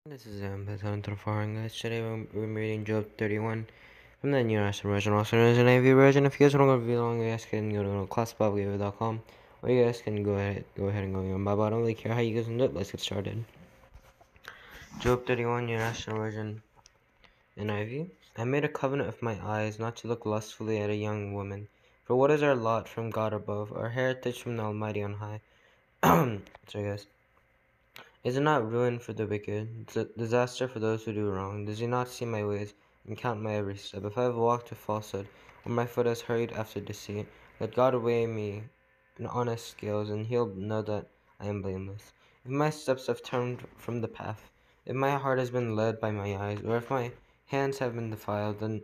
This is Pathon guys. Today we're reading Job 31 from the New International Version, also known as the NIV version. If you guys want to go read along, you guys can go to classbiblegiver.com, or you guys can go ahead and go on Bible. I don't really care how you guys do it. Let's get started. Job 31, New International Version, NIV. I made a covenant with my eyes not to look lustfully at a young woman. For what is our lot from God above, our heritage from the Almighty on high? Sorry guys. Is it not ruin for the wicked, disaster for those who do wrong? Does he not see my ways and count my every step? If I have walked with falsehood, or my foot has hurried after deceit, let God weigh me in honest scales, and he'll know that I am blameless. If my steps have turned from the path, if my heart has been led by my eyes, or if my hands have been defiled, then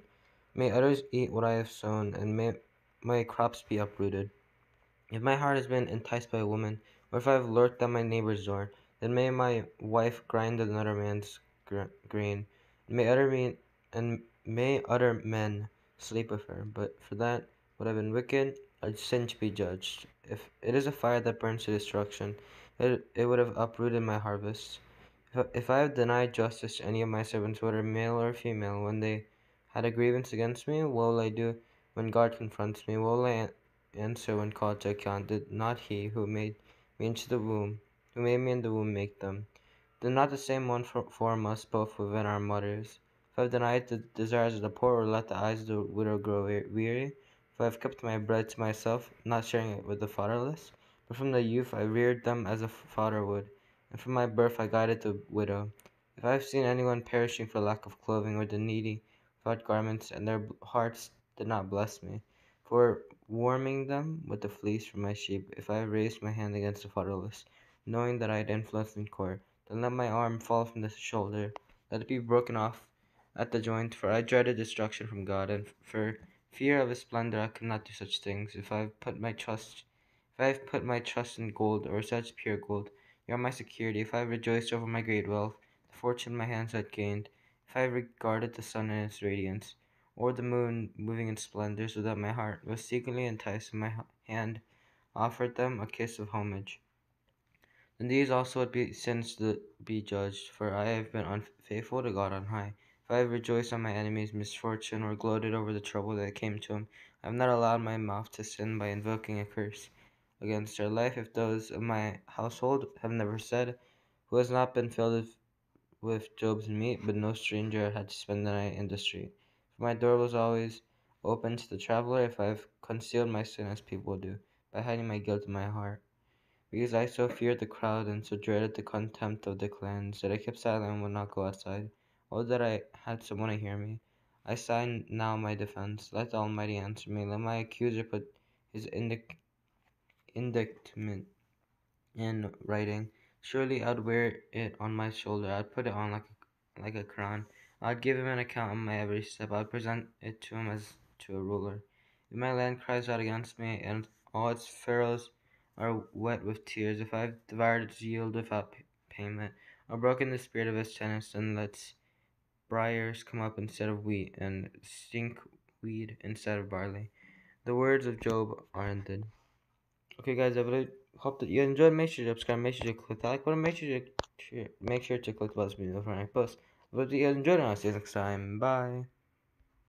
may others eat what I have sown, and may my crops be uprooted. If my heart has been enticed by a woman, or if I have lurked at my neighbor's door, then may my wife grind another man's grain, and may other men sleep with her. But for that would have been wicked, a sin to be judged. If it is a fire that burns to destruction, it would have uprooted my harvest. If I have denied justice to any of my servants, whether male or female, when they had a grievance against me, what will I do when God confronts me? What will I answer when called to account? Did not he who made me into the womb, who made me in the womb, make them? Did not the same one form us both within our mothers? If I have denied the desires of the poor, or let the eyes of the widow grow weary, if I have kept my bread to myself, not sharing it with the fatherless, but from the youth I reared them as a father would, and from my birth I guided the widow. If I have seen anyone perishing for lack of clothing, or the needy without garments, and their hearts did not bless me, for warming them with the fleece from my sheep, if I have raised my hand against the fatherless, knowing that I had influence in court, then let my arm fall from the shoulder, let it be broken off at the joint, for I dreaded destruction from God, and for fear of his splendor I could not do such things. If I have put my trust in gold, or such pure gold, you are my security. If I have rejoiced over my great wealth, the fortune my hands had gained, if I have regarded the sun in its radiance, or the moon moving in splendor, so that my heart was secretly enticed, and my hand offered them a kiss of homage, then these also would be sins to be judged, for I have been unfaithful to God on high. If I have rejoiced on my enemy's misfortune, or gloated over the trouble that came to him, I have not allowed my mouth to sin by invoking a curse against their life. If those of my household have never said, who has not been filled with Job's meat, but no stranger had to spend the night in the street. For my door was always open to the traveler, if I have concealed my sin as people do, by hiding my guilt in my heart. Because I so feared the crowd and so dreaded the contempt of the clans, that I kept silent and would not go outside. Oh, that I had someone to hear me! I sign now my defense. Let the Almighty answer me. Let my accuser put his indictment in writing. Surely I'd wear it on my shoulder. I'd put it on like a crown. I'd give him an account of my every step. I'd present it to him as to a ruler. If my land cries out against me, and all its furrows are wet with tears, if I've devoured its yield without payment, or broken the spirit of its tenants, then lets briars come up instead of wheat, and stinkweed instead of barley. The words of Job are ended. Okay, guys, I really hope that you enjoyed. Make sure to subscribe. Make sure to click the like button. Make sure to click the bell so you know when I post. I hope that you guys enjoyed, and I'll see you next time. Bye.